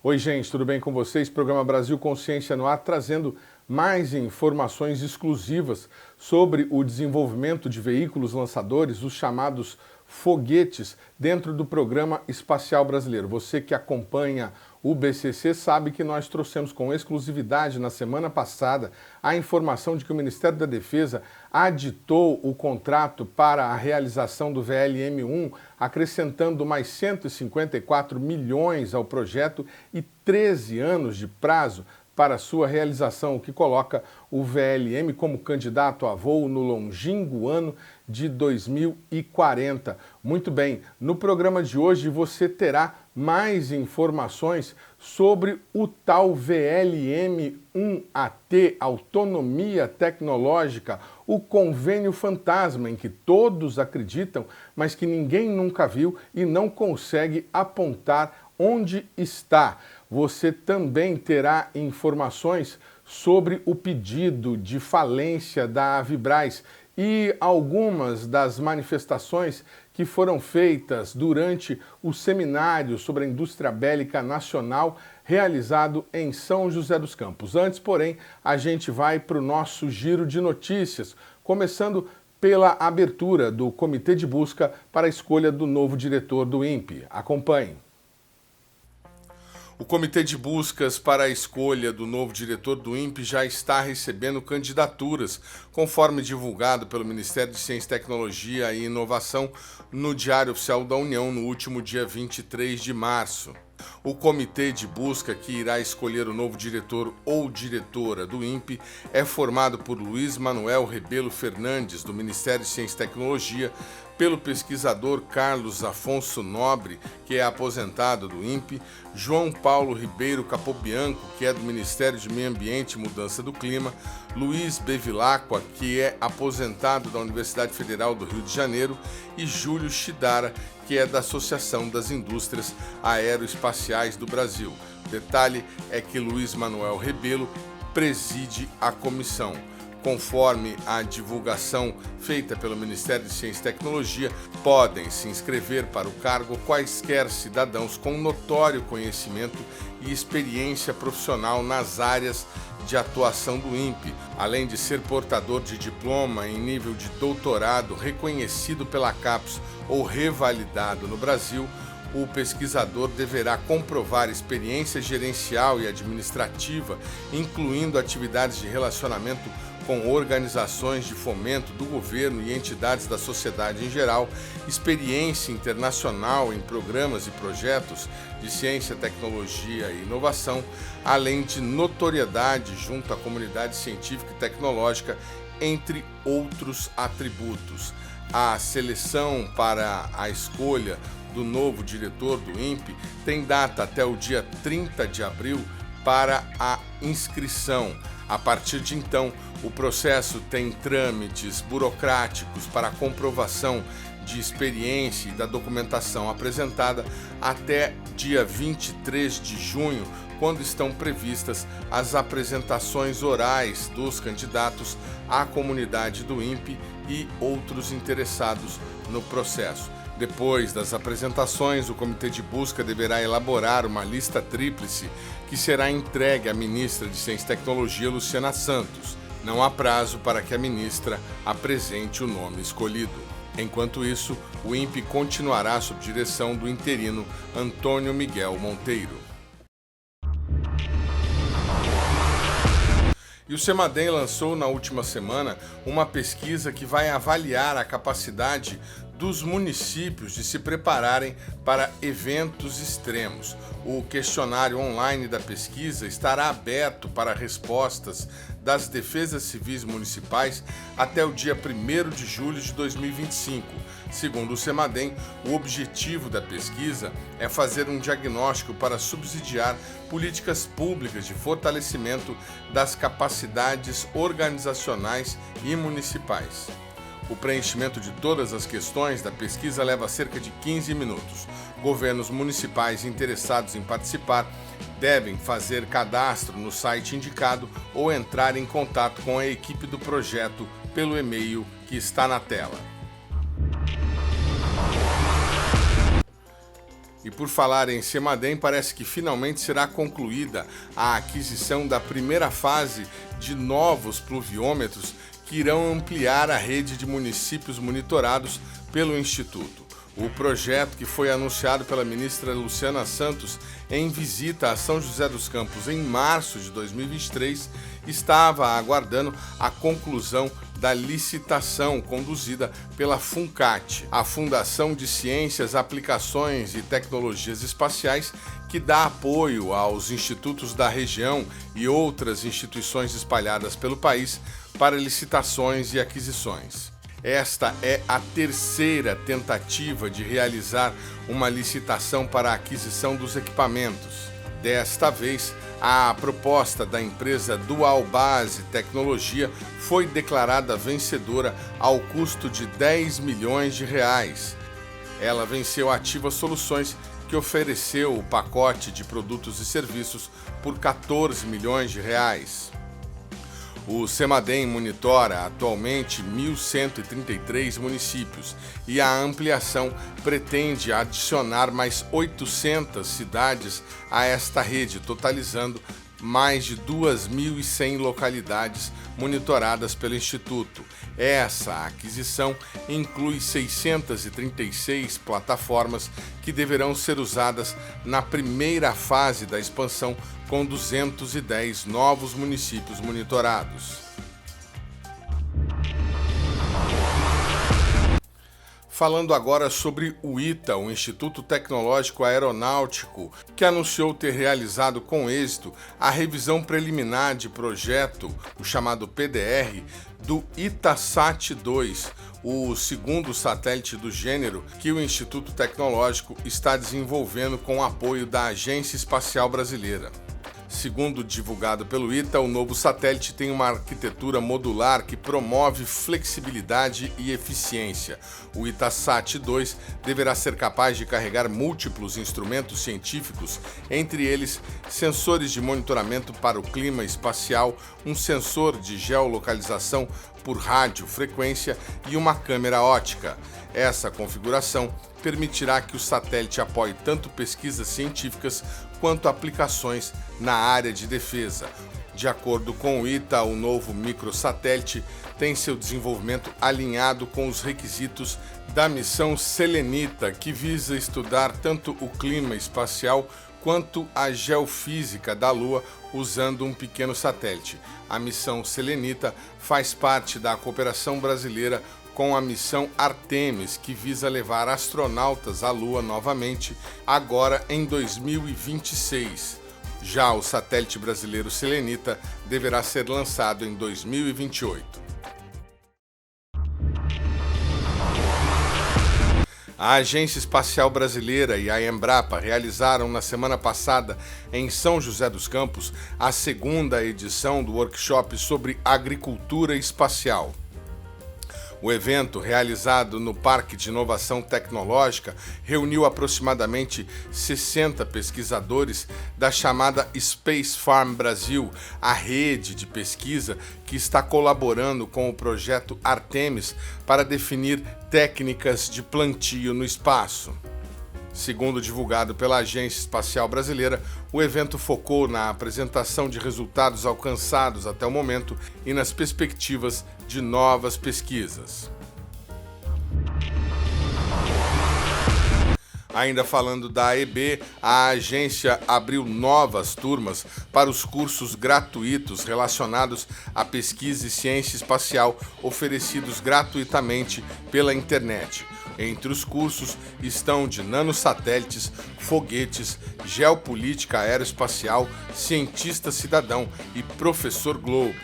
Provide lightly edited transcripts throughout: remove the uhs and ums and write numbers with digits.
Oi, gente, tudo bem com vocês? Programa Brasil Consciência no ar, trazendo mais informações exclusivas sobre o desenvolvimento de veículos lançadores, os chamados foguetes, dentro do Programa Espacial Brasileiro. Você que acompanha o BCC sabe que nós trouxemos com exclusividade na semana passada a informação de que o Ministério da Defesa aditou o contrato para a realização do VLM-1, acrescentando mais 154 milhões ao projeto e 13 anos de prazo para sua realização, o que coloca o VLM como candidato a voo no longínquo ano de 2040. Muito bem, no programa de hoje você terá mais informações sobre o tal VLM-1AT, Autonomia Tecnológica, o convênio fantasma em que todos acreditam, mas que ninguém nunca viu e não consegue apontar onde está. Você também terá informações sobre o pedido de falência da Avibraz e algumas das manifestações que foram feitas durante o seminário sobre a indústria bélica nacional realizado em São José dos Campos. Antes, porém, a gente vai para o nosso giro de notícias, começando pela abertura do Comitê de Busca para a escolha do novo diretor do INPE. Acompanhe. O Comitê de Buscas para a escolha do novo diretor do INPE já está recebendo candidaturas, conforme divulgado pelo Ministério de Ciência, Tecnologia e Inovação no Diário Oficial da União no último dia 23 de março. O comitê de busca que irá escolher o novo diretor ou diretora do INPE é formado por Luiz Manuel Rebelo Fernandes, do Ministério de Ciência e Tecnologia, pelo pesquisador Carlos Afonso Nobre, que é aposentado do INPE, João Paulo Ribeiro Capobianco, que é do Ministério de Meio Ambiente e Mudança do Clima, Luiz Bevilacqua, que é aposentado da Universidade Federal do Rio de Janeiro, e Júlio Chidara, que é da Associação das Indústrias Aeroespaciais do Brasil. Detalhe é que Luiz Manuel Rebelo preside a comissão. Conforme a divulgação feita pelo Ministério de Ciência e Tecnologia, podem se inscrever para o cargo quaisquer cidadãos com notório conhecimento e experiência profissional nas áreas de atuação do INPE, além de ser portador de diploma em nível de doutorado reconhecido pela CAPES ou revalidado no Brasil. O pesquisador deverá comprovar experiência gerencial e administrativa, incluindo atividades de relacionamento com organizações de fomento do governo e entidades da sociedade em geral, experiência internacional em programas e projetos de ciência, tecnologia e inovação, além de notoriedade junto à comunidade científica e tecnológica, entre outros atributos. A seleção para a escolha do novo diretor do INPE tem data até o dia 30 de abril para a inscrição. A partir de então, o processo tem trâmites burocráticos para a comprovação de experiência e da documentação apresentada até dia 23 de junho, quando estão previstas as apresentações orais dos candidatos à comunidade do INPE e outros interessados no processo. Depois das apresentações, o Comitê de Busca deverá elaborar uma lista tríplice que será entregue à ministra de Ciência e Tecnologia, Luciana Santos. Não há prazo para que a ministra apresente o nome escolhido. Enquanto isso, o INPE continuará sob direção do interino Antônio Miguel Monteiro. E o CEMADEM lançou na última semana uma pesquisa que vai avaliar a capacidade dos municípios de se prepararem para eventos extremos. O questionário online da pesquisa estará aberto para respostas das defesas civis municipais até o dia 1º de julho de 2025. Segundo o CEMADEM, o objetivo da pesquisa é fazer um diagnóstico para subsidiar políticas públicas de fortalecimento das capacidades organizacionais e municipais. O preenchimento de todas as questões da pesquisa leva cerca de 15 minutos. Governos municipais interessados em participar devem fazer cadastro no site indicado ou entrar em contato com a equipe do projeto pelo e-mail que está na tela. E por falar em Semadem, parece que finalmente será concluída a aquisição da primeira fase de novos pluviômetros que irão ampliar a rede de municípios monitorados pelo Instituto. O projeto, que foi anunciado pela ministra Luciana Santos em visita a São José dos Campos em março de 2023, estava aguardando a conclusão da licitação conduzida pela FUNCAT, a Fundação de Ciências, Aplicações e Tecnologias Espaciais, que dá apoio aos institutos da região e outras instituições espalhadas pelo país para licitações e aquisições. Esta é a terceira tentativa de realizar uma licitação para a aquisição dos equipamentos. Desta vez, a proposta da empresa Dual Base Tecnologia foi declarada vencedora ao custo de R$10 milhões. Ela venceu a Ativa Soluções, que ofereceu o pacote de produtos e serviços por R$14 milhões. O Semadem monitora atualmente 1.133 municípios e a ampliação pretende adicionar mais 800 cidades a esta rede, totalizando mais de 2.100 localidades monitoradas pelo Instituto. Essa aquisição inclui 636 plataformas que deverão ser usadas na primeira fase da expansão, com 210 novos municípios monitorados. Falando agora sobre o ITA, o Instituto Tecnológico Aeronáutico, que anunciou ter realizado com êxito a revisão preliminar de projeto, o chamado PDR, do Itasat-2, o segundo satélite do gênero que o Instituto Tecnológico está desenvolvendo com o apoio da Agência Espacial Brasileira. Segundo divulgado pelo ITA, o novo satélite tem uma arquitetura modular que promove flexibilidade e eficiência. O Itasat-2 deverá ser capaz de carregar múltiplos instrumentos científicos, entre eles sensores de monitoramento para o clima espacial, um sensor de geolocalização por radiofrequência e uma câmera óptica. Essa configuração permitirá que o satélite apoie tanto pesquisas científicas quanto aplicações na área de defesa. De acordo com o ITA, o novo microsatélite tem seu desenvolvimento alinhado com os requisitos da missão Selenita, que visa estudar tanto o clima espacial quanto a geofísica da Lua usando um pequeno satélite. A missão Selenita faz parte da cooperação brasileira com a missão Artemis, que visa levar astronautas à Lua novamente, agora em 2026. Já o satélite brasileiro Selenita deverá ser lançado em 2028. A Agência Espacial Brasileira e a Embrapa realizaram na semana passada, em São José dos Campos, a segunda edição do workshop sobre agricultura espacial. O evento, realizado no Parque de Inovação Tecnológica, reuniu aproximadamente 60 pesquisadores da chamada Space Farm Brasil, a rede de pesquisa que está colaborando com o projeto Artemis para definir técnicas de plantio no espaço. Segundo divulgado pela Agência Espacial Brasileira, o evento focou na apresentação de resultados alcançados até o momento e nas perspectivas de novas pesquisas. Ainda falando da AEB, a agência abriu novas turmas para os cursos gratuitos relacionados à pesquisa e ciência espacial oferecidos gratuitamente pela internet. Entre os cursos estão de nanosatélites, foguetes, geopolítica aeroespacial, cientista cidadão e professor Globo.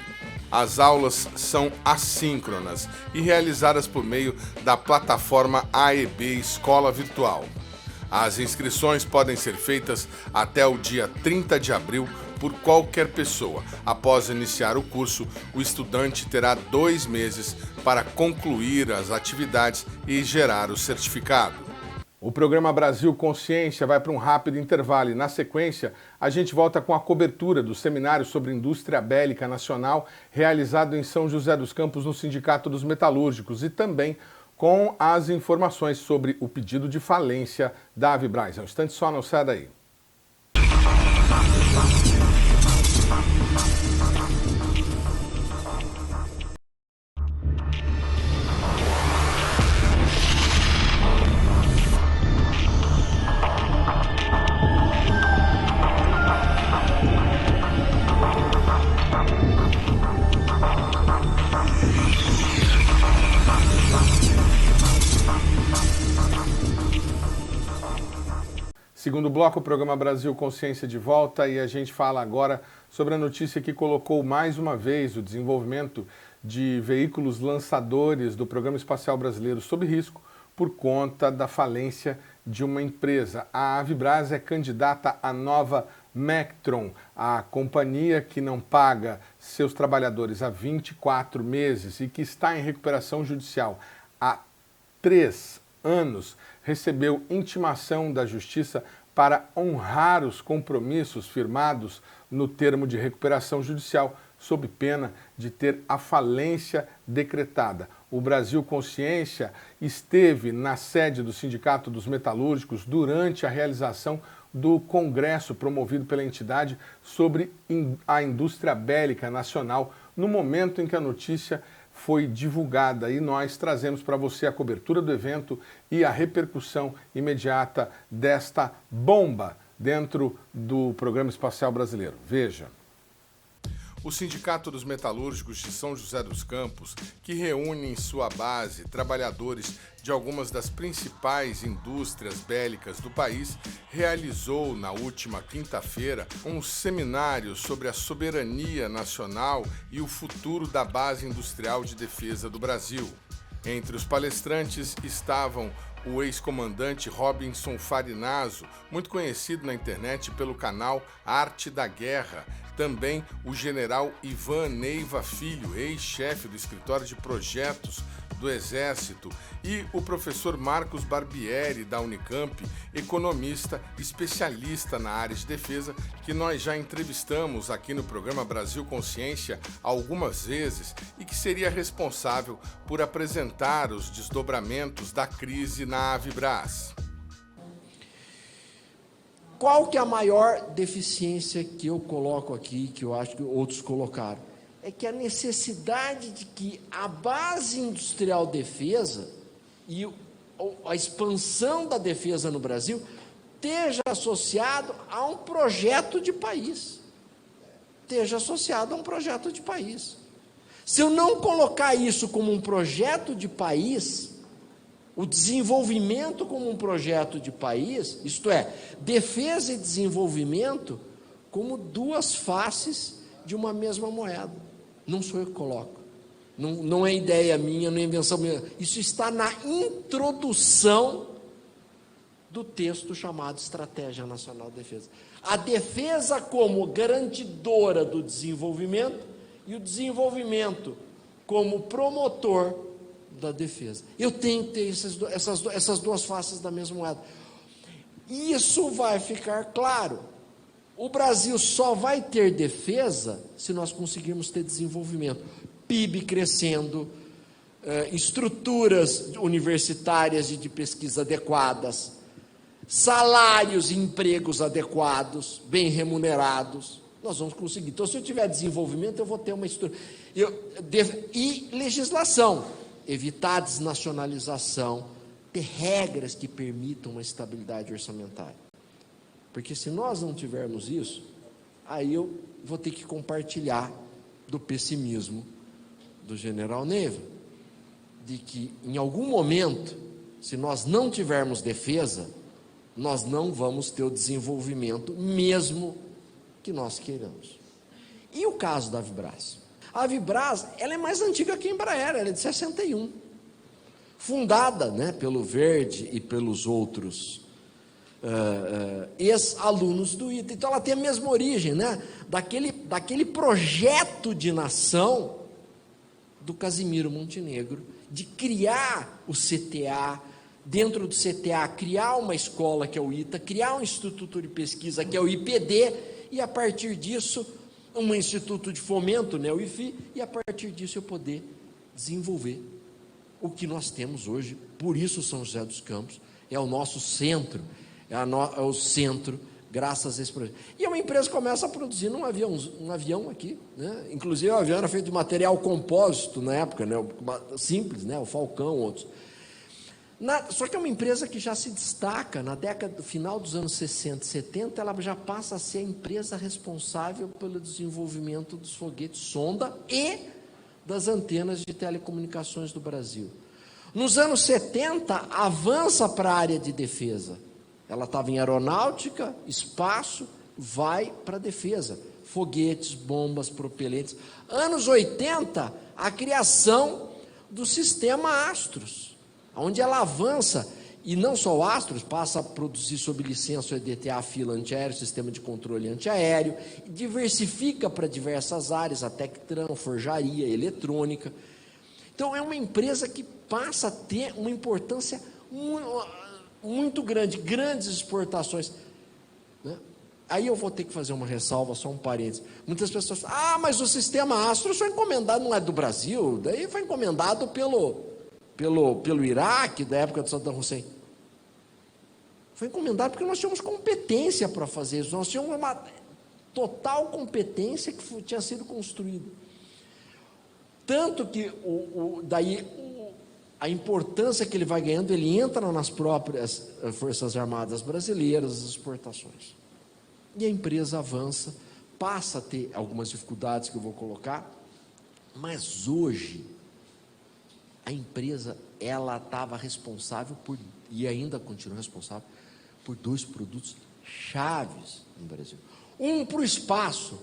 As aulas são assíncronas e realizadas por meio da plataforma AEB Escola Virtual. As inscrições podem ser feitas até o dia 30 de abril por qualquer pessoa. Após iniciar o curso, o estudante terá 2 meses para concluir as atividades e gerar o certificado. O programa Brasil Consciência vai para um rápido intervalo e, na sequência, a gente volta com a cobertura do seminário sobre indústria bélica nacional realizado em São José dos Campos no Sindicato dos Metalúrgicos e também com as informações sobre o pedido de falência da Avibraz. É um instante só, não sai daí. Segundo bloco, o programa Brasil Consciência de volta, e a gente fala agora sobre a notícia que colocou mais uma vez o desenvolvimento de veículos lançadores do Programa Espacial Brasileiro sob risco por conta da falência de uma empresa. A Avibraz é candidata à nova Mectron, a companhia que não paga seus trabalhadores há 24 meses e que está em recuperação judicial há 3 anos, recebeu intimação da Justiça para honrar os compromissos firmados no termo de recuperação judicial, sob pena de ter a falência decretada. O Brasil Consciência esteve na sede do Sindicato dos Metalúrgicos durante a realização do congresso promovido pela entidade sobre a indústria bélica nacional, no momento em que a notícia foi divulgada, e nós trazemos para você a cobertura do evento e a repercussão imediata desta bomba dentro do Programa Espacial Brasileiro. Veja. O Sindicato dos Metalúrgicos de São José dos Campos, que reúne em sua base trabalhadores de algumas das principais indústrias bélicas do país, realizou na última quinta-feira um seminário sobre a soberania nacional e o futuro da Base Industrial de Defesa do Brasil. Entre os palestrantes estavam o ex-comandante Robinson Farinaso, muito conhecido na internet pelo canal Arte da Guerra, também o general Ivan Neiva Filho, ex-chefe do escritório de projetos do Exército, e o professor Marcos Barbieri, da Unicamp, economista, especialista na área de defesa, que nós já entrevistamos aqui no programa Brasil Consciência algumas vezes e que seria responsável por apresentar os desdobramentos da crise na Avibraz. Qual que é a maior deficiência que eu coloco aqui, que eu acho que outros colocaram? É que a necessidade de que a base industrial defesa e a expansão da defesa no Brasil esteja associado a um projeto de país. Esteja associado a um projeto de país. Se eu não colocar isso como um projeto de país, o desenvolvimento como um projeto de país, isto é, defesa e desenvolvimento como duas faces de uma mesma moeda. Não sou eu que coloco, não é ideia minha, não é invenção minha, isso está na introdução do texto chamado Estratégia Nacional de Defesa. A defesa como garantidora do desenvolvimento e o desenvolvimento como promotor da defesa. Eu tenho que ter essas duas faces da mesma moeda. Isso vai ficar claro. O Brasil só vai ter defesa se nós conseguirmos ter desenvolvimento. PIB crescendo, estruturas universitárias e de pesquisa adequadas, salários e empregos adequados, bem remunerados. Nós vamos conseguir. Então, se eu tiver desenvolvimento, eu vou ter uma estrutura. E legislação. Evitar a desnacionalização, ter regras que permitam uma estabilidade orçamentária. Porque se nós não tivermos isso, aí eu vou ter que compartilhar do pessimismo do general Neiva, de que em algum momento, se nós não tivermos defesa, nós não vamos ter o desenvolvimento, mesmo que nós queiramos. E o caso da Avibraz? A Avibraz, ela é mais antiga que a Embraer, ela é de 61. Fundada, né, pelo Verde e pelos outros ex-alunos do ITA. Então ela tem a mesma origem, né, daquele projeto de nação do Casimiro Montenegro, de criar o CTA, dentro do CTA criar uma escola que é o ITA, criar um instituto de pesquisa que é o IPD, e a partir disso um instituto de fomento, né, o IFI, e a partir disso eu poder desenvolver o que nós temos hoje. Por isso São José dos Campos é o nosso centro, é o centro, graças a esse projeto. E uma empresa começa a produzir um avião aqui, né? Inclusive o avião era feito de material compósito na época, né? Simples, né? O Falcão, outros. Só que é uma empresa que já se destaca, na década, final dos anos 60 e 70, ela já passa a ser a empresa responsável pelo desenvolvimento dos foguetes sonda e das antenas de telecomunicações do Brasil. Nos anos 70, avança para a área de defesa. Ela estava em aeronáutica, espaço, vai para a defesa. Foguetes, bombas, propelentes. Anos 80, a criação do sistema Astros, onde ela avança, e não só o Astros, passa a produzir sob licença o EDTA fila antiaéreo, sistema de controle antiaéreo, diversifica para diversas áreas, a Tectran, forjaria, eletrônica. Então é uma empresa que passa a ter uma importância muito grande, grandes exportações, né? Aí eu vou ter que fazer uma ressalva, só um parênteses. Muitas pessoas falam, mas o sistema Astros foi encomendado, não é do Brasil, daí foi encomendado pelo Iraque, da época de Saddam Hussein. Foi encomendado porque nós tínhamos competência para fazer isso, nós tínhamos uma total competência que tinha sido construída. Tanto que daí a importância que ele vai ganhando, ele entra nas próprias Forças Armadas brasileiras, as exportações. E a empresa avança, passa a ter algumas dificuldades que eu vou colocar, mas hoje a empresa, ela estava responsável por, e ainda continua responsável, por 2 produtos chaves no Brasil. Um para o espaço,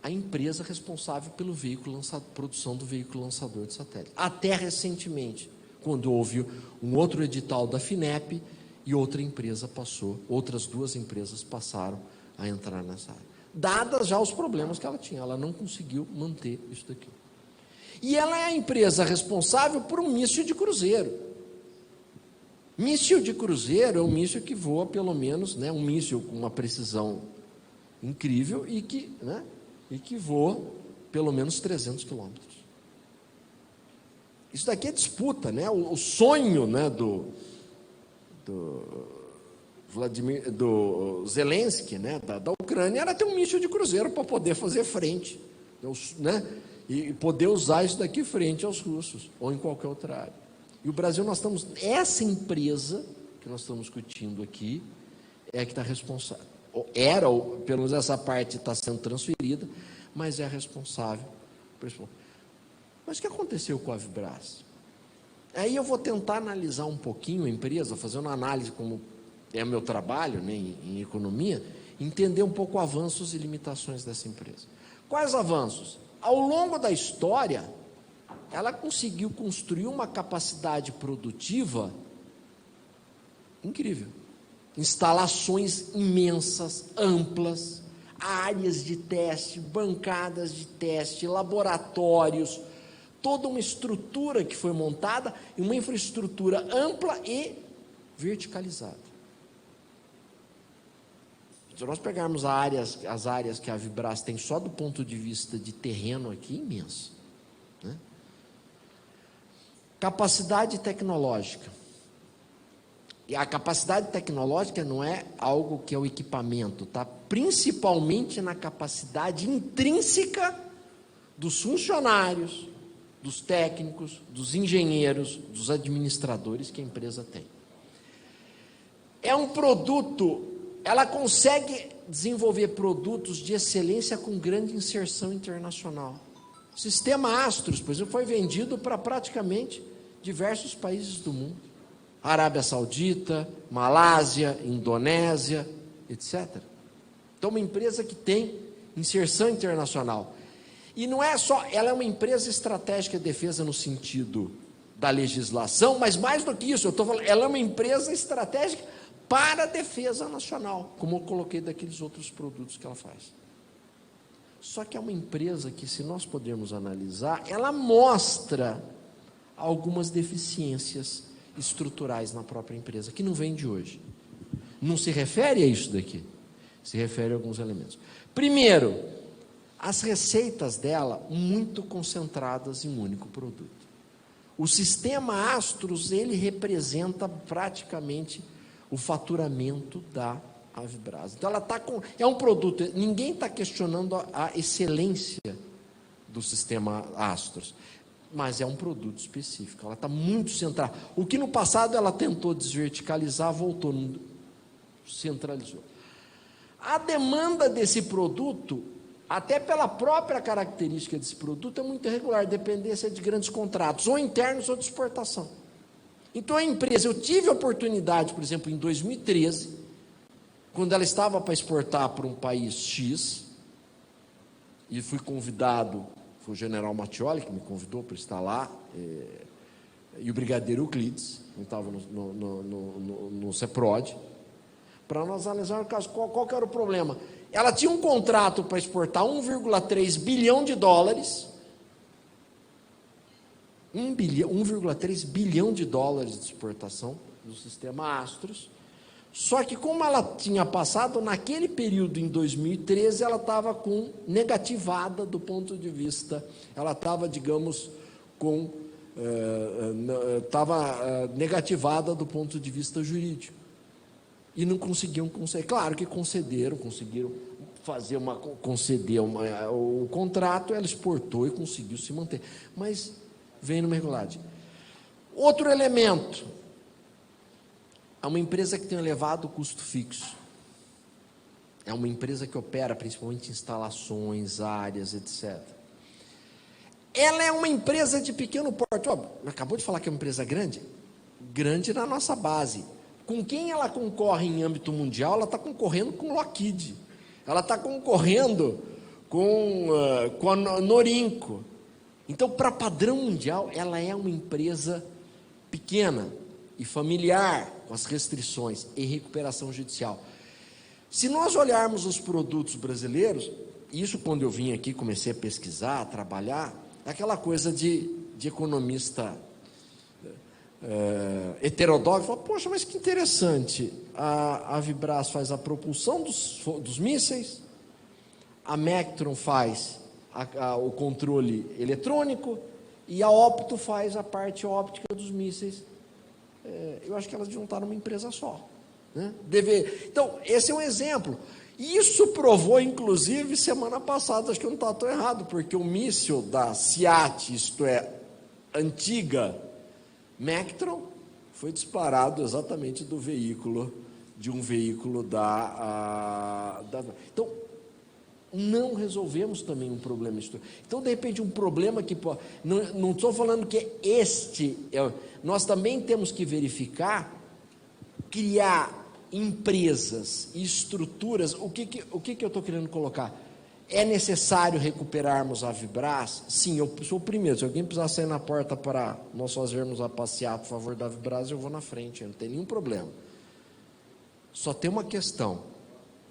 a empresa responsável pelo veículo produção do veículo lançador de satélite. Até recentemente, quando houve um outro edital da FINEP e outra empresa passou, outras 2 empresas passaram a entrar nessa área. Dadas já os problemas que ela tinha, ela não conseguiu manter isso daqui. E ela é a empresa responsável por um míssil de cruzeiro. Míssil de cruzeiro é um míssil que voa pelo menos, né, um míssil com uma precisão incrível e que voa pelo menos 300 quilômetros. Isso daqui é disputa, né? O sonho, né, do Zelensky, né, da Ucrânia, era ter um míssil de cruzeiro para poder fazer frente, né? E poder usar isso daqui frente aos russos, ou em qualquer outra área. E o Brasil, essa empresa que nós estamos discutindo aqui, é que está responsável, pelo menos essa parte está sendo transferida, mas é a responsável. Mas o que aconteceu com a Avibras? Aí eu vou tentar analisar um pouquinho a empresa, fazer uma análise, como é o meu trabalho, né, em economia, entender um pouco avanços e limitações dessa empresa. Quais avanços? Ao longo da história, ela conseguiu construir uma capacidade produtiva incrível. Instalações imensas, amplas, áreas de teste, bancadas de teste, laboratórios, toda uma estrutura que foi montada, e uma infraestrutura ampla e verticalizada. Se nós pegarmos as áreas que a Avibras tem só do ponto de vista de terreno aqui, imenso, né? Capacidade tecnológica. E a capacidade tecnológica não é algo que é o equipamento, tá? Principalmente na capacidade intrínseca dos funcionários, dos técnicos, dos engenheiros, dos administradores que a empresa tem. É um produto, ela consegue desenvolver produtos de excelência com grande inserção internacional. O sistema Astros, por exemplo, foi vendido para praticamente diversos países do mundo. Arábia Saudita, Malásia, Indonésia, etc. Então, uma empresa que tem inserção internacional. E não é só, ela é uma empresa estratégica de defesa no sentido da legislação, mas mais do que isso, eu estou falando, ela é uma empresa estratégica para a defesa nacional, como eu coloquei daqueles outros produtos que ela faz. Só que é uma empresa que, se nós pudermos analisar, ela mostra algumas deficiências estruturais na própria empresa, que não vem de hoje. Não se refere a isso daqui, se refere a alguns elementos. Primeiro, as receitas dela muito concentradas em um único produto. O sistema Astros, ele representa praticamente o faturamento da Avibras. Então ela está com, é um produto, ninguém está questionando a excelência do sistema Astros, mas é um produto específico, ela está muito centrada. O que no passado ela tentou desverticalizar, voltou, centralizou. A demanda desse produto, até pela própria característica desse produto, é muito irregular, dependência de grandes contratos, ou internos ou de exportação. Então a empresa, eu tive a oportunidade, por exemplo, em 2013, quando ela estava para exportar para um país X, e fui convidado, foi o general Mattioli que me convidou para estar lá, e o brigadeiro Euclides, que estava no CEPROD, para nós analisarmos o caso, qual que era o problema. Ela tinha um contrato para exportar 1,3 bilhão de dólares, 1,3 bilhão de dólares de exportação do sistema Astros, só que como ela tinha passado, naquele período, em 2013, ela estava com negativada do ponto de vista, ela estava, digamos, negativada do ponto de vista jurídico. E não conseguiam conceder. Claro que conseguiram conceder o contrato, ela exportou e conseguiu se manter. Mas vem numa irregularidade. Outro elemento, é uma empresa que tem um elevado custo fixo. É uma empresa que opera principalmente instalações, áreas, etc. Ela é uma empresa de pequeno porte. Acabou de falar que é uma empresa grande? Grande na nossa base. Com quem ela concorre em âmbito mundial? Ela está concorrendo com Lockheed. Ela está concorrendo com a Norinco. Então, para padrão mundial, ela é uma empresa pequena e familiar, com as restrições e recuperação judicial. Se nós olharmos os produtos brasileiros, isso quando eu vim aqui, comecei a pesquisar, a trabalhar, é aquela coisa de economista heterodoxo, fala, poxa, mas que interessante, a Avibras faz a propulsão dos mísseis, a Mectron faz o controle eletrônico e a Opto faz a parte óptica dos mísseis. Eu acho que elas deviam estar numa empresa só, né? Então, esse é um exemplo. Isso provou, inclusive, semana passada, acho que eu não estava tão errado, porque o míssil da SEAT, isto é, antiga Mectron, foi disparado exatamente de um veículo da... Então, não resolvemos também um problema. Então, de repente, um problema que... Não estou falando que nós também temos que verificar, criar empresas e estruturas. O que eu estou querendo colocar? É necessário recuperarmos a Avibras? Sim, eu sou o primeiro. Se alguém precisar sair na porta para nós fazermos a passeata a favor da Avibras, eu vou na frente, não tem nenhum problema. Só tem uma questão.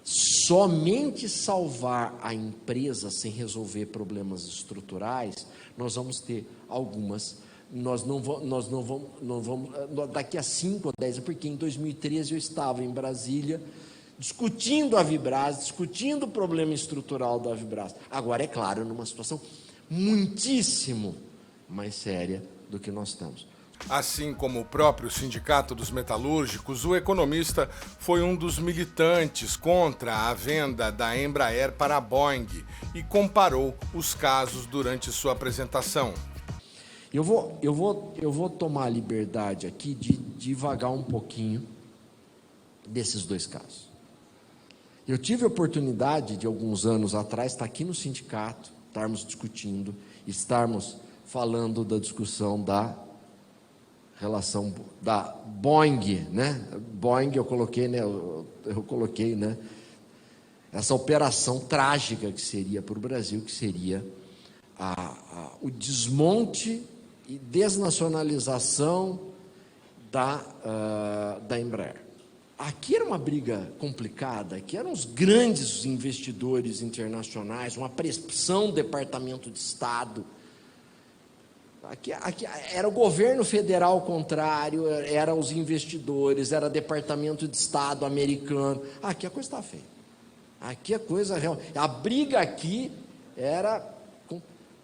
Somente salvar a empresa sem resolver problemas estruturais, nós vamos ter algumas, nós não vamos, daqui a 5 ou 10, porque em 2013 eu estava em Brasília, discutindo a Avibras, discutindo o problema estrutural da Avibras. Agora, é claro, numa situação muitíssimo mais séria do que nós estamos. Assim como o próprio Sindicato dos Metalúrgicos, o economista foi um dos militantes contra a venda da Embraer para a Boeing e comparou os casos durante sua apresentação. Eu vou tomar a liberdade aqui de divagar um pouquinho desses dois casos. Eu tive a oportunidade de alguns anos atrás estar aqui no sindicato, estarmos discutindo, estarmos falando da discussão da relação da Boeing, né? Boeing eu coloquei, né? Essa operação trágica que seria para o Brasil, que seria o desmonte e desnacionalização da Embraer. Aqui era uma briga complicada, aqui eram os grandes investidores internacionais, uma pressão do Departamento de Estado. Aqui era o governo federal contrário, eram os investidores, era o Departamento de Estado americano. Aqui a coisa está feia. Aqui a coisa real. A briga aqui era.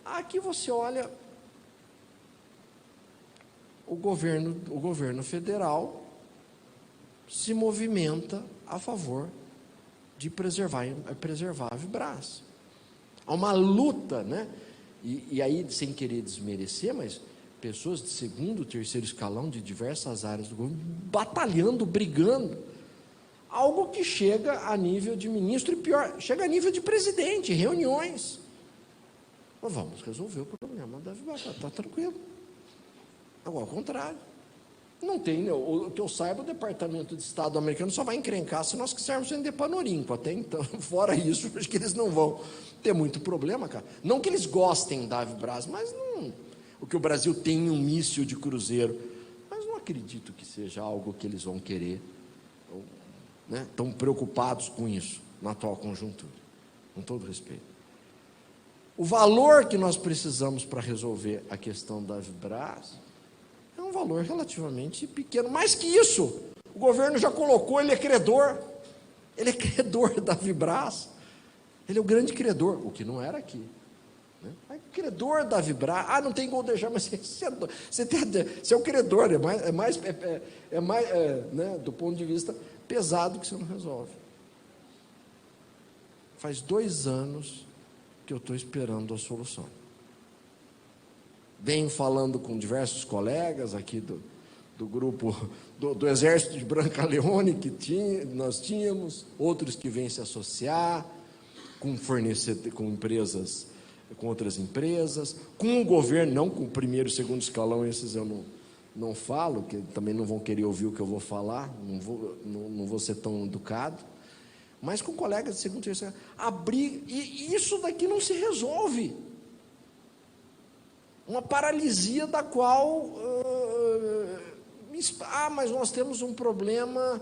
Aqui você olha. o governo federal se movimenta a favor de preservar a Vibraz. Há uma luta, né? E aí, sem querer desmerecer, mas pessoas de segundo, terceiro escalão de diversas áreas do governo batalhando, brigando, algo que chega a nível de ministro e pior, chega a nível de presidente, reuniões. Mas vamos resolver o problema da Vibraz, está tranquilo. Agora, ao contrário. Não tem, o que eu saiba, o Departamento de Estado americano só vai encrencar se nós quisermos vender Panorinco. Até então, fora isso, acho que eles não vão ter muito problema, cara. Não que eles gostem da Vibraz, mas não, o que o Brasil tem um míssil de cruzeiro, mas não acredito que seja algo que eles vão querer, né? Estão preocupados com isso na atual conjuntura, com todo respeito. O valor que nós precisamos para resolver a questão da Vibraz é um valor relativamente pequeno. Mais que isso, o governo já colocou, ele é credor da Vibraz, ele é o grande credor, o que não era aqui, né? É credor da Vibraz. Não tem Goldejá, mas você é o credor, é mais né, do ponto de vista pesado, que você não resolve. Faz 2 anos que eu estou esperando a solução. Venho falando com diversos colegas aqui do grupo do Exército de Brancaleone que nós tínhamos, outros que vêm se associar com empresas, com outras empresas, com o governo, não com o primeiro e segundo escalão, esses eu não falo, que também não vão querer ouvir o que eu vou falar, não vou ser tão educado, mas com colegas de segundo e terceiro, e isso daqui não se resolve. Uma paralisia da qual, mas nós temos um problema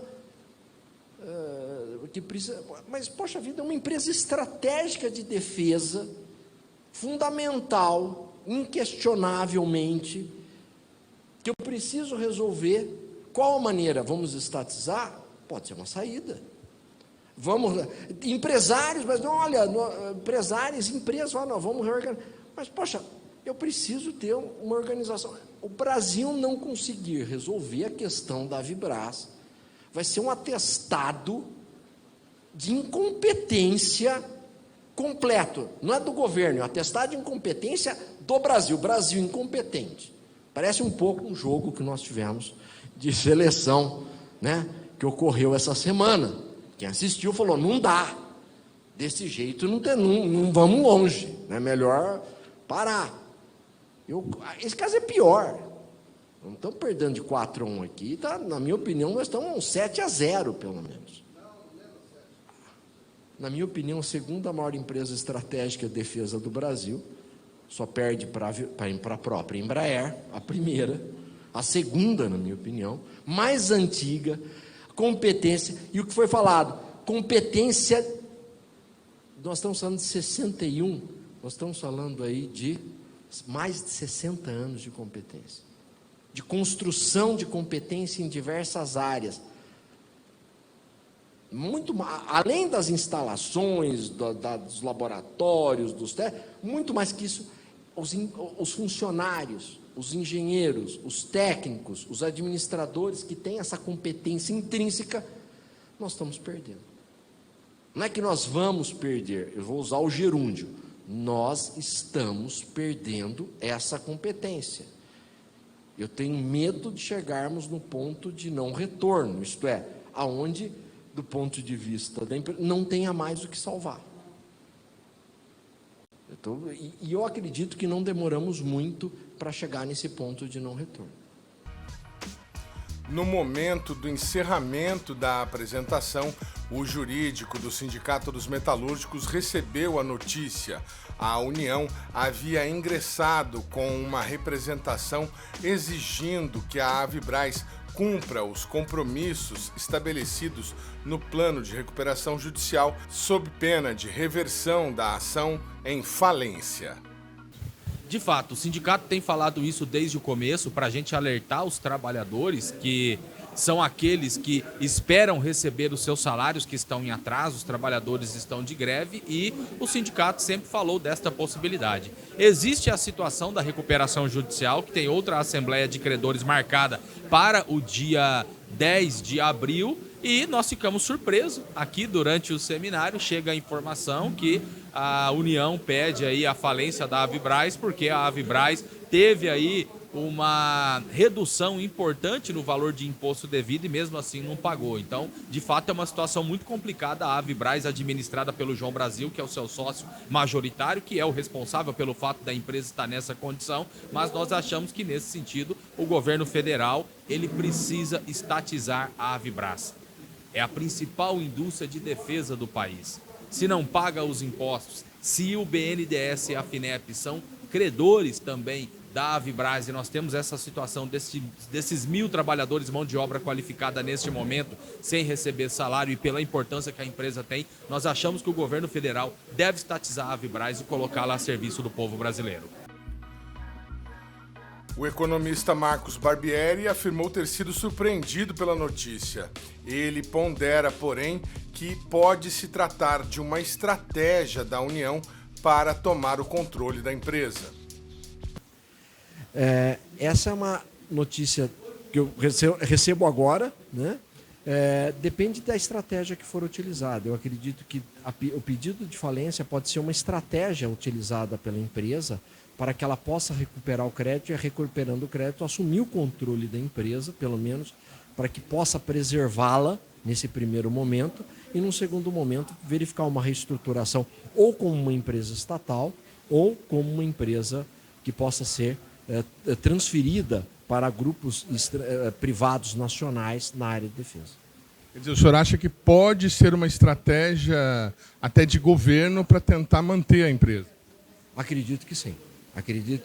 que precisa, mas poxa vida, é uma empresa estratégica de defesa, fundamental, inquestionavelmente, que eu preciso resolver. Qual a maneira? Vamos estatizar? Pode ser uma saída. Empresários, mas não, olha, empresas, não, vamos reorganizar. Mas, poxa, eu preciso ter uma organização. O Brasil não conseguir resolver a questão da Vibraz vai ser um atestado de incompetência completo. Não é do governo, é um atestado de incompetência do Brasil. Brasil incompetente. Parece um pouco um jogo que nós tivemos de seleção, né, que ocorreu essa semana. Quem assistiu falou, não dá. Desse jeito não vamos longe. É melhor parar. Esse caso é pior. Não estamos perdendo de 4-1 aqui, tá? Na minha opinião, nós estamos 7-0, pelo menos. Na minha opinião, a segunda maior empresa estratégica de defesa do Brasil, só perde para a própria Embraer, a primeira, a segunda, na minha opinião, mais antiga, competência, e o que foi falado, competência, nós estamos falando de 61, nós estamos falando aí de mais de 60 anos de competência, de construção de competência em diversas áreas, muito além das instalações, dos laboratórios, muito mais que isso, os funcionários, os engenheiros, os técnicos, os administradores que têm essa competência intrínseca, nós estamos perdendo. Não é que nós vamos perder, eu vou usar o gerúndio, nós estamos perdendo essa competência. Eu tenho medo de chegarmos no ponto de não retorno, isto é, aonde, do ponto de vista da empresa, não tenha mais o que salvar. E eu acredito que não demoramos muito para chegar nesse ponto de não retorno. No momento do encerramento da apresentação, o jurídico do Sindicato dos Metalúrgicos recebeu a notícia. A União havia ingressado com uma representação exigindo que a Vibraz cumpra os compromissos estabelecidos no plano de recuperação judicial sob pena de reversão da ação em falência. De fato, o sindicato tem falado isso desde o começo para a gente alertar os trabalhadores que são aqueles que esperam receber os seus salários, que estão em atraso, os trabalhadores estão de greve, e o sindicato sempre falou desta possibilidade. Existe a situação da recuperação judicial, que tem outra Assembleia de Credores marcada para o dia 10 de abril, e nós ficamos surpresos aqui durante o seminário. Chega a informação que a União pede aí a falência da Avibraz, porque a Avibraz teve aí uma redução importante no valor de imposto devido e mesmo assim não pagou. Então, de fato, é uma situação muito complicada. A Avibraz, administrada pelo João Brasil, que é o seu sócio majoritário, que é o responsável pelo fato da empresa estar nessa condição, mas nós achamos que, nesse sentido, o governo federal ele precisa estatizar a Avibraz. É a principal indústria de defesa do país. Se não paga os impostos, se o BNDES e a FINEP são credores também da Avibraz, e nós temos essa situação desses 1.000 trabalhadores, mão de obra qualificada neste momento, sem receber salário, e pela importância que a empresa tem, nós achamos que o governo federal deve estatizar a Avibraz e colocá-la a serviço do povo brasileiro. O economista Marcos Barbieri afirmou ter sido surpreendido pela notícia. Ele pondera, porém, que pode se tratar de uma estratégia da União para tomar o controle da empresa. Essa é uma notícia que eu recebo agora, né? Depende da estratégia que for utilizada. Eu acredito que o pedido de falência pode ser uma estratégia utilizada pela empresa para que ela possa recuperar o crédito, e recuperando o crédito, assumir o controle da empresa, pelo menos, para que possa preservá-la nesse primeiro momento, e num segundo momento verificar uma reestruturação ou como uma empresa estatal ou como uma empresa que possa ser transferida para grupos privados nacionais na área de defesa. Quer dizer, o senhor acha que pode ser uma estratégia até de governo para tentar manter a empresa? Acredito que sim.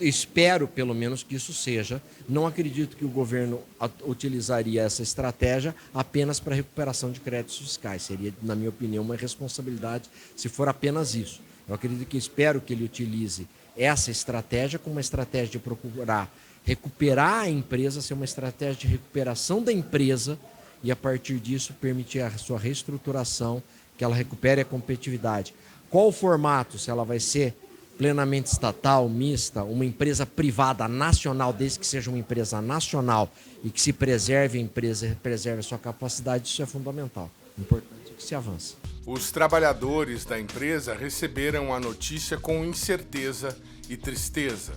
Espero pelo menos que isso seja. Não acredito que o governo utilizaria essa estratégia apenas para recuperação de créditos fiscais. Seria, na minha opinião, uma irresponsabilidade se for apenas isso. Eu espero que ele utilize essa estratégia como uma estratégia de procurar recuperar a empresa, ser uma estratégia de recuperação da empresa, e a partir disso permitir a sua reestruturação, que ela recupere a competitividade. Qual o formato? Se ela vai ser plenamente estatal, mista, uma empresa privada nacional, desde que seja uma empresa nacional e que se preserve a empresa, preserve a sua capacidade, isso é fundamental. Importante que se avance. Os trabalhadores da empresa receberam a notícia com incerteza e tristeza.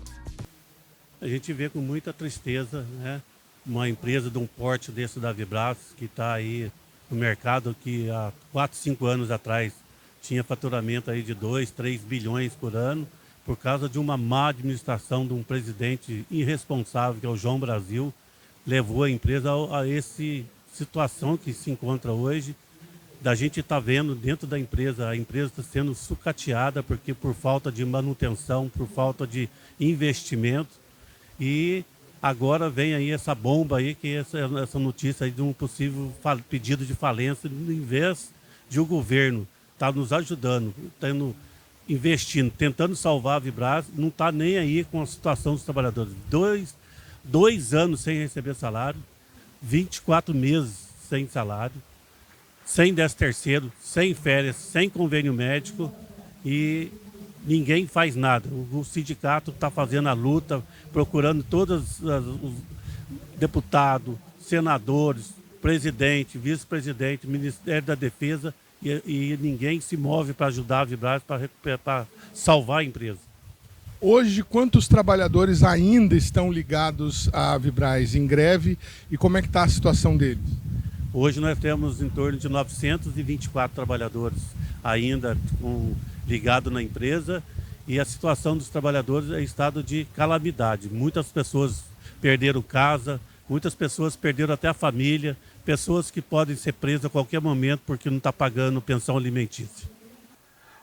A gente vê com muita tristeza, né? Uma empresa de um porte desse da Avibraz, que está aí no mercado, que há 4, 5 anos atrás tinha faturamento aí de 2, 3 bilhões por ano, por causa de uma má administração de um presidente irresponsável, que é o João Brasil, levou a empresa a essa situação que se encontra hoje. Da gente está vendo dentro da empresa, a empresa está sendo sucateada porque por falta de manutenção, por falta de investimento, e agora vem aí essa bomba aí, que essa notícia aí de um possível pedido de falência, em vez de o governo estar nos ajudando, investindo, tentando salvar a Avibraz, não está nem aí com a situação dos trabalhadores. Dois anos sem receber salário, 24 meses sem salário, sem 13º, sem férias, sem convênio médico, e ninguém faz nada. O sindicato está fazendo a luta, procurando todos os deputados, senadores, presidente, vice-presidente, Ministério da Defesa, e ninguém se move para ajudar a Avibraz, para salvar a empresa. Hoje, quantos trabalhadores ainda estão ligados à Avibraz em greve, e como é que está a situação deles? Hoje nós temos em torno de 924 trabalhadores ainda ligados na empresa, e a situação dos trabalhadores é em estado de calamidade. Muitas pessoas perderam casa, muitas pessoas perderam até a família, pessoas que podem ser presas a qualquer momento porque não está pagando pensão alimentícia.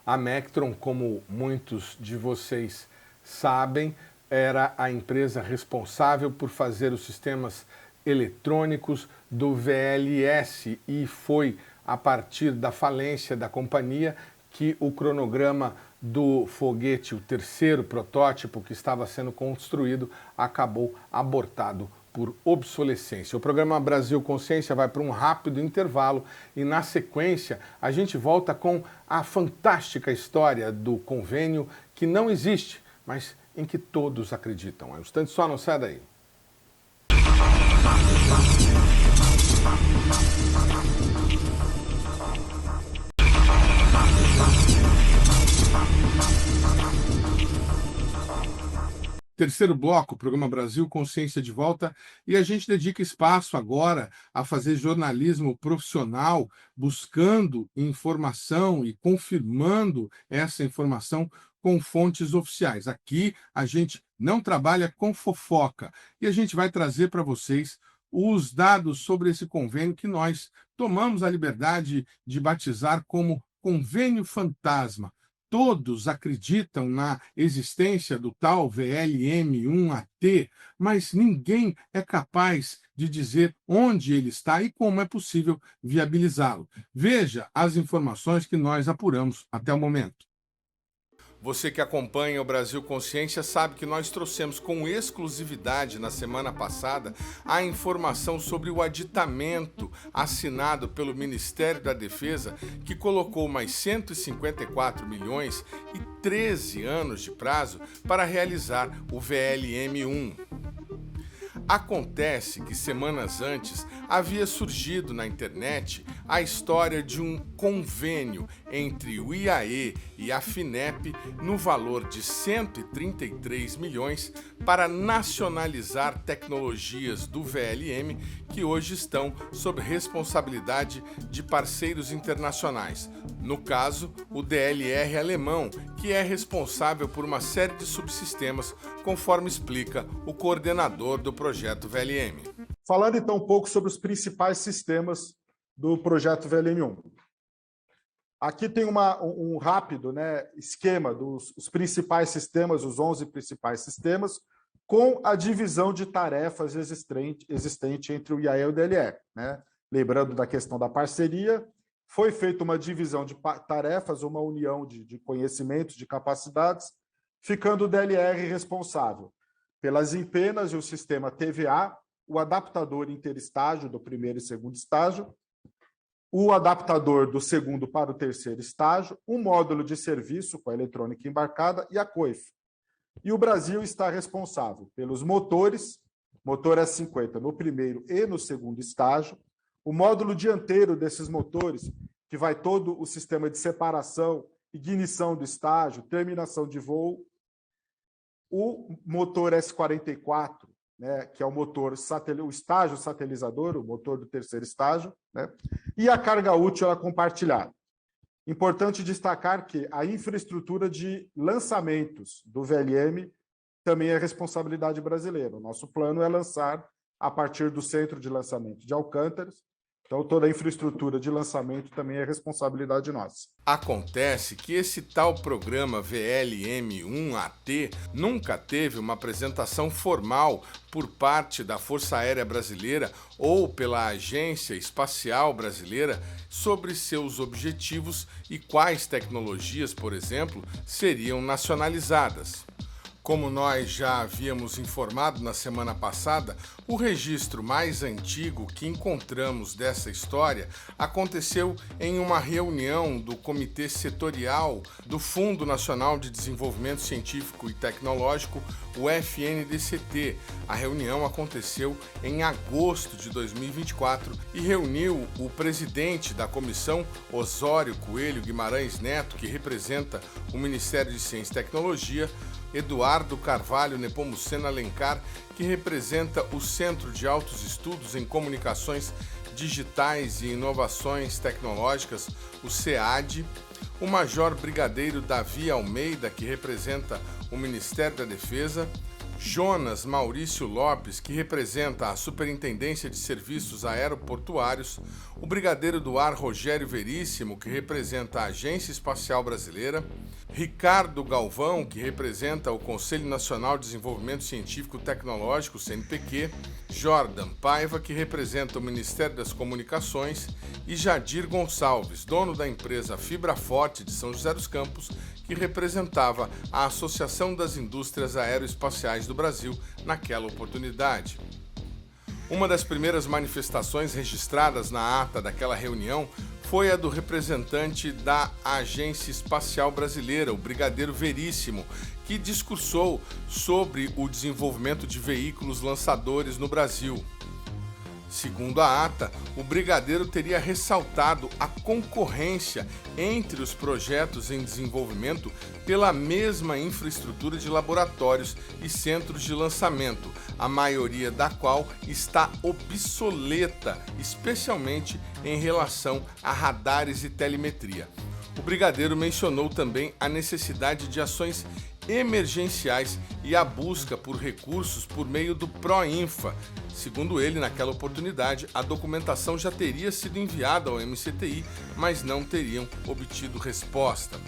A Mectron, como muitos de vocês sabem, era a empresa responsável por fazer os sistemas eletrônicos do VLS, e foi a partir da falência da companhia que o cronograma do foguete, o terceiro protótipo que estava sendo construído, acabou abortado por obsolescência. O programa Brasil Consciência vai para um rápido intervalo e, na sequência, a gente volta com a fantástica história do convênio que não existe, mas em que todos acreditam. É um instante só, não sai daí. Terceiro bloco, programa Brasil Consciência de volta, e a gente dedica espaço agora a fazer jornalismo profissional, buscando informação e confirmando essa informação com fontes oficiais. Aqui a gente não trabalha com fofoca e a gente vai trazer para vocês os dados sobre esse convênio que nós tomamos a liberdade de batizar como Convênio Fantasma. Todos acreditam na existência do tal VLM-1AT, mas ninguém é capaz de dizer onde ele está e como é possível viabilizá-lo. Veja as informações que nós apuramos até o momento. Você que acompanha o Brasil Consciência sabe que nós trouxemos com exclusividade na semana passada a informação sobre o aditamento assinado pelo Ministério da Defesa, que colocou mais 154 milhões e 13 anos de prazo para realizar o VLM-1. Acontece que semanas antes havia surgido na internet a história de um convênio entre o IAE e a FINEP no valor de 133 milhões para nacionalizar tecnologias do VLM que hoje estão sob responsabilidade de parceiros internacionais. No caso, o DLR alemão, que é responsável por uma série de subsistemas, conforme explica o coordenador do projeto VLM. Falando então um pouco sobre os principais sistemas do projeto VLM-1. Aqui tem um rápido esquema dos principais sistemas, os 11 principais sistemas, com a divisão de tarefas existente entre o IAE e o DLR. Lembrando da questão da parceria, foi feita uma divisão de tarefas, uma união de conhecimentos, de capacidades, ficando o DLR responsável pelas empenas e o sistema TVA, o adaptador interestágio do primeiro e segundo estágio, o adaptador do segundo para o terceiro estágio, um módulo de serviço com a eletrônica embarcada e a COIF. E o Brasil está responsável pelos motores, motor S50 no primeiro e no segundo estágio, o módulo dianteiro desses motores, que vai todo o sistema de separação, ignição do estágio, terminação de voo, o motor S44, que é o motor o estágio satelizador, o motor do terceiro estágio, e a carga útil compartilhada. Importante destacar que a infraestrutura de lançamentos do VLM também é responsabilidade brasileira. O nosso plano é lançar a partir do centro de lançamento de Alcântaras. Então, toda a infraestrutura de lançamento também é responsabilidade nossa. Acontece que esse tal programa VLM-1AT nunca teve uma apresentação formal por parte da Força Aérea Brasileira ou pela Agência Espacial Brasileira sobre seus objetivos e quais tecnologias, por exemplo, seriam nacionalizadas. Como nós já havíamos informado na semana passada, o registro mais antigo que encontramos dessa história aconteceu em uma reunião do Comitê Setorial do Fundo Nacional de Desenvolvimento Científico e Tecnológico, o FNDCT. A reunião aconteceu em agosto de 2024 e reuniu o presidente da comissão, Osório Coelho Guimarães Neto, que representa o Ministério de Ciência e Tecnologia, Eduardo Carvalho Nepomuceno Alencar, que representa o Centro de Altos Estudos em Comunicações Digitais e Inovações Tecnológicas, o SEAD, o Major Brigadeiro Davi Almeida, que representa o Ministério da Defesa, Jonas Maurício Lopes, que representa a Superintendência de Serviços Aeroportuários, o Brigadeiro do Ar Rogério Veríssimo, que representa a Agência Espacial Brasileira, Ricardo Galvão, que representa o Conselho Nacional de Desenvolvimento Científico e Tecnológico, CNPq, Jordan Paiva, que representa o Ministério das Comunicações, e Jadir Gonçalves, dono da empresa Fibra Forte de São José dos Campos, que representava a Associação das Indústrias Aeroespaciais do Brasil naquela oportunidade. Uma das primeiras manifestações registradas na ata daquela reunião foi a do representante da Agência Espacial Brasileira, o Brigadeiro Veríssimo, que discursou sobre o desenvolvimento de veículos lançadores no Brasil. Segundo a ata, o brigadeiro teria ressaltado a concorrência entre os projetos em desenvolvimento pela mesma infraestrutura de laboratórios e centros de lançamento, a maioria da qual está obsoleta, especialmente em relação a radares e telemetria. O brigadeiro mencionou também a necessidade de ações emergenciais e a busca por recursos por meio do Proinfa. Segundo ele, naquela oportunidade, a documentação já teria sido enviada ao MCTI, mas não teriam obtido resposta.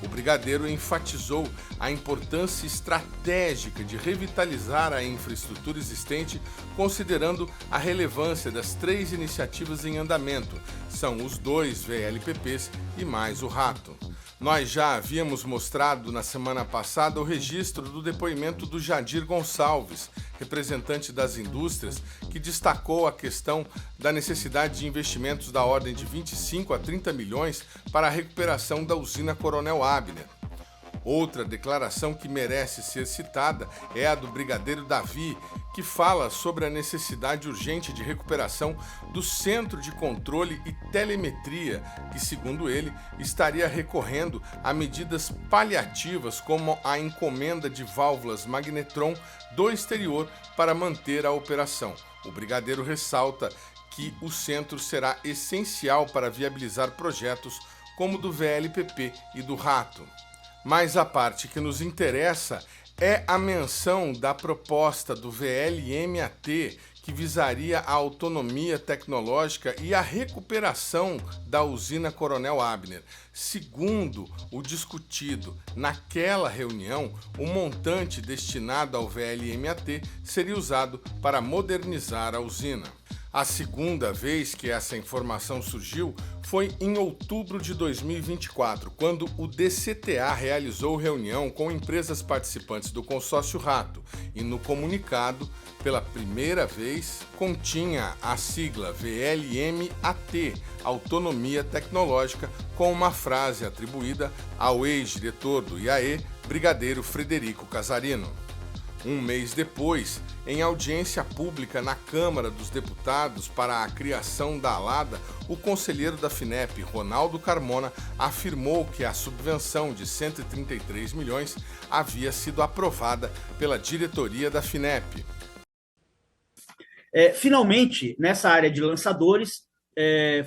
O brigadeiro enfatizou a importância estratégica de revitalizar a infraestrutura existente, considerando a relevância das 3 iniciativas em andamento. São os 2 VLPPs e mais o Rato. Nós já havíamos mostrado na semana passada o registro do depoimento do Jadir Gonçalves, representante das indústrias, que destacou a questão da necessidade de investimentos da ordem de 25 a 30 milhões para a recuperação da usina Coronel Abner. Outra declaração que merece ser citada é a do brigadeiro Davi, que fala sobre a necessidade urgente de recuperação do Centro de Controle e Telemetria, que, segundo ele, estaria recorrendo a medidas paliativas como a encomenda de válvulas magnetron do exterior para manter a operação. O brigadeiro ressalta que o centro será essencial para viabilizar projetos como o do VLPP e do Rato. Mas a parte que nos interessa é a menção da proposta do VLMAT, que visaria a autonomia tecnológica e a recuperação da usina Coronel Abner. Segundo o discutido naquela reunião, o montante destinado ao VLMAT seria usado para modernizar a usina. A segunda vez que essa informação surgiu foi em outubro de 2024, quando o DCTA realizou reunião com empresas participantes do consórcio Rato e no comunicado, pela primeira vez, continha a sigla VLMAT, Autonomia Tecnológica, com uma frase atribuída ao ex-diretor do IAE, Brigadeiro Frederico Casarino. Um mês depois, em audiência pública na Câmara dos Deputados para a criação da ALADA, o conselheiro da FINEP, Ronaldo Carmona, afirmou que a subvenção de 133 milhões havia sido aprovada pela diretoria da FINEP. Finalmente, nessa área de lançadores,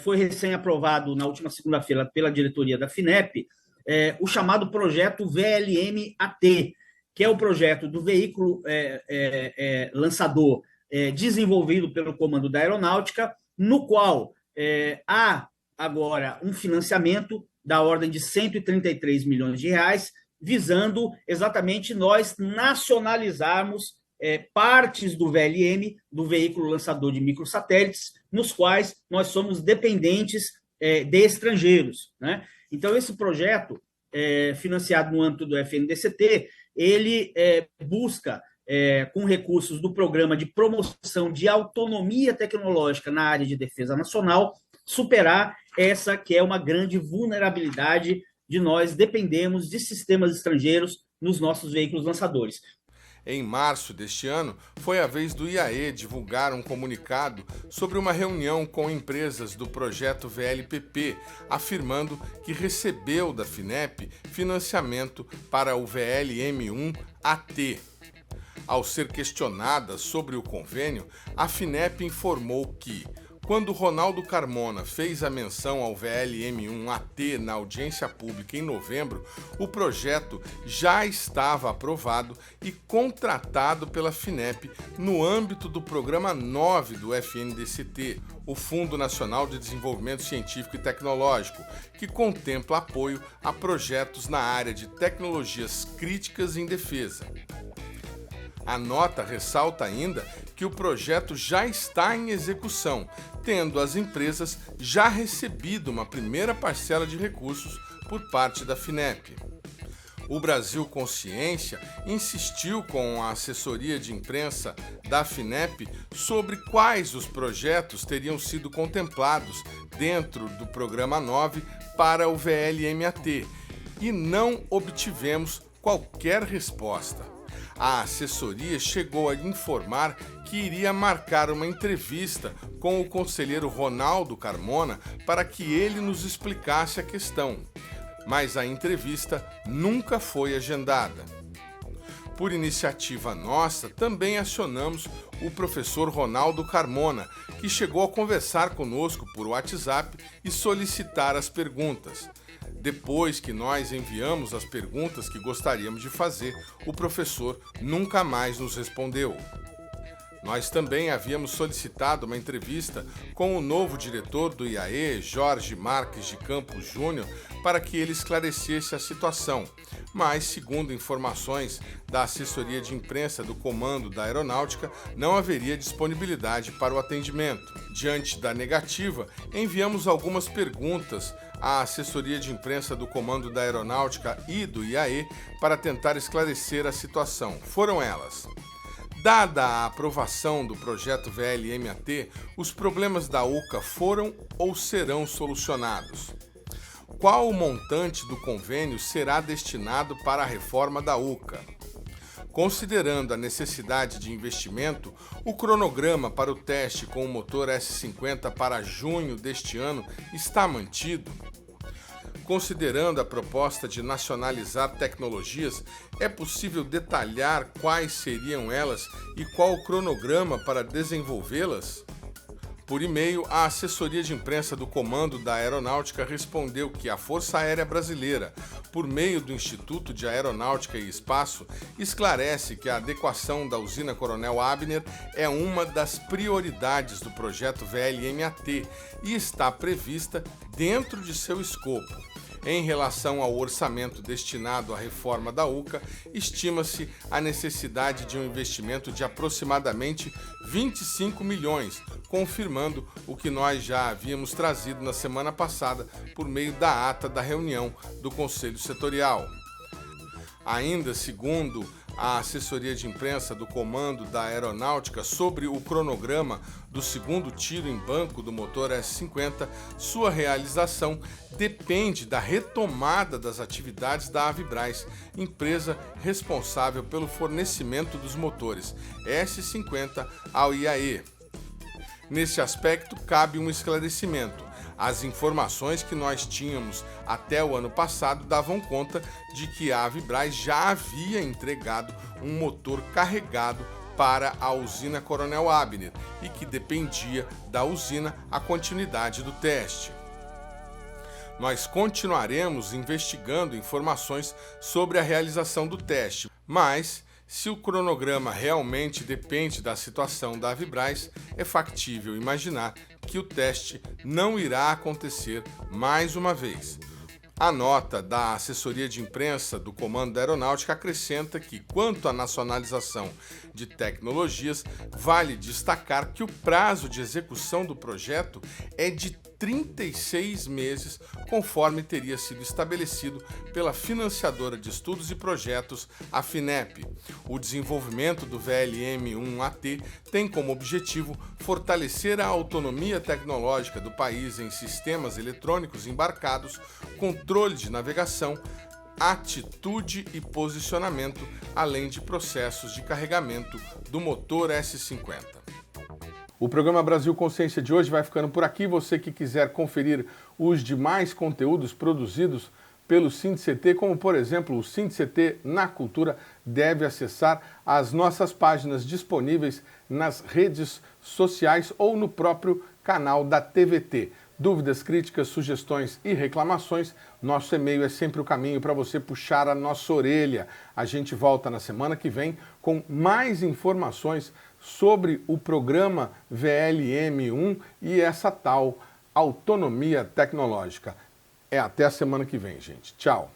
foi recém-aprovado na última segunda-feira pela diretoria da FINEP o chamado projeto VLMAT, que é o projeto do veículo lançador desenvolvido pelo Comando da Aeronáutica, no qual há agora um financiamento da ordem de 133 milhões de reais, visando exatamente nós nacionalizarmos partes do VLM, do veículo lançador de microsatélites, nos quais nós somos dependentes de estrangeiros, né? Então, esse projeto, financiado no âmbito do FNDCT, ele busca, com recursos do Programa de Promoção de Autonomia Tecnológica na área de defesa nacional, superar essa que é uma grande vulnerabilidade de nós dependemos de sistemas estrangeiros nos nossos veículos lançadores. Em março deste ano, foi a vez do IAE divulgar um comunicado sobre uma reunião com empresas do projeto VLPP, afirmando que recebeu da FINEP financiamento para o VLM1AT. Ao ser questionada sobre o convênio, a FINEP informou que, quando Ronaldo Carmona fez a menção ao VLM1AT na audiência pública em novembro, o projeto já estava aprovado e contratado pela FINEP no âmbito do Programa 9 do FNDCT, o Fundo Nacional de Desenvolvimento Científico e Tecnológico, que contempla apoio a projetos na área de tecnologias críticas em defesa. A nota ressalta ainda que o projeto já está em execução, tendo as empresas já recebido uma primeira parcela de recursos por parte da FINEP. O Brasil Consciência insistiu com a assessoria de imprensa da FINEP sobre quais os projetos teriam sido contemplados dentro do Programa 9 para o VLMAT e não obtivemos qualquer resposta. A assessoria chegou a informar que iria marcar uma entrevista com o conselheiro Ronaldo Carmona para que ele nos explicasse a questão, mas a entrevista nunca foi agendada. Por iniciativa nossa, também acionamos o professor Ronaldo Carmona, que chegou a conversar conosco por WhatsApp e solicitar as perguntas. Depois que nós enviamos as perguntas que gostaríamos de fazer, o professor nunca mais nos respondeu. Nós também havíamos solicitado uma entrevista com o novo diretor do IAE, Jorge Marques de Campos Júnior, para que ele esclarecesse a situação, mas, segundo informações da assessoria de imprensa do Comando da Aeronáutica, não haveria disponibilidade para o atendimento. Diante da negativa, enviamos algumas perguntas à assessoria de imprensa do Comando da Aeronáutica e do IAE para tentar esclarecer a situação. Foram elas: dada a aprovação do projeto VLMAT, os problemas da UCA foram ou serão solucionados? Qual o montante do convênio será destinado para a reforma da UCA? Considerando a necessidade de investimento, o cronograma para o teste com o motor S50 para junho deste ano está mantido? Considerando a proposta de nacionalizar tecnologias, é possível detalhar quais seriam elas e qual o cronograma para desenvolvê-las? Por e-mail, a assessoria de imprensa do Comando da Aeronáutica respondeu que a Força Aérea Brasileira, por meio do Instituto de Aeronáutica e Espaço, esclarece que a adequação da usina Coronel Abner é uma das prioridades do projeto VLMAT e está prevista dentro de seu escopo. Em relação ao orçamento destinado à reforma da UCA, estima-se a necessidade de um investimento de aproximadamente 25 milhões, confirmando o que nós já havíamos trazido na semana passada por meio da ata da reunião do Conselho Setorial. Ainda segundo a assessoria de imprensa do Comando da Aeronáutica sobre o cronograma do segundo tiro em banco do motor S50, sua realização depende da retomada das atividades da Avibraz, empresa responsável pelo fornecimento dos motores S50 ao IAE. Nesse aspecto, cabe um esclarecimento. As informações que nós tínhamos até o ano passado davam conta de que a Avibraz já havia entregado um motor carregado para a usina Coronel Abner e que dependia da usina a continuidade do teste. Nós continuaremos investigando informações sobre a realização do teste, mas se o cronograma realmente depende da situação da Avibraz, é factível imaginar que o teste não irá acontecer mais uma vez. A nota da assessoria de imprensa do Comando da Aeronáutica acrescenta que, quanto à nacionalização de tecnologias, vale destacar que o prazo de execução do projeto é de 36 meses, conforme teria sido estabelecido pela financiadora de estudos e projetos, a FINEP. O desenvolvimento do VLM-1AT tem como objetivo fortalecer a autonomia tecnológica do país em sistemas eletrônicos embarcados, controle de navegação, atitude e posicionamento, além de processos de carregamento do motor S50. O programa Brasil Consciência de hoje vai ficando por aqui. Você que quiser conferir os demais conteúdos produzidos pelo SINDCT, como por exemplo o SINDCT na Cultura, deve acessar as nossas páginas disponíveis nas redes sociais ou no próprio canal da TVT. Dúvidas, críticas, sugestões e reclamações, nosso e-mail é sempre o caminho para você puxar a nossa orelha. A gente volta na semana que vem com mais informações sobre o programa VLM-1 e essa tal autonomia tecnológica. Até a semana que vem, gente. Tchau.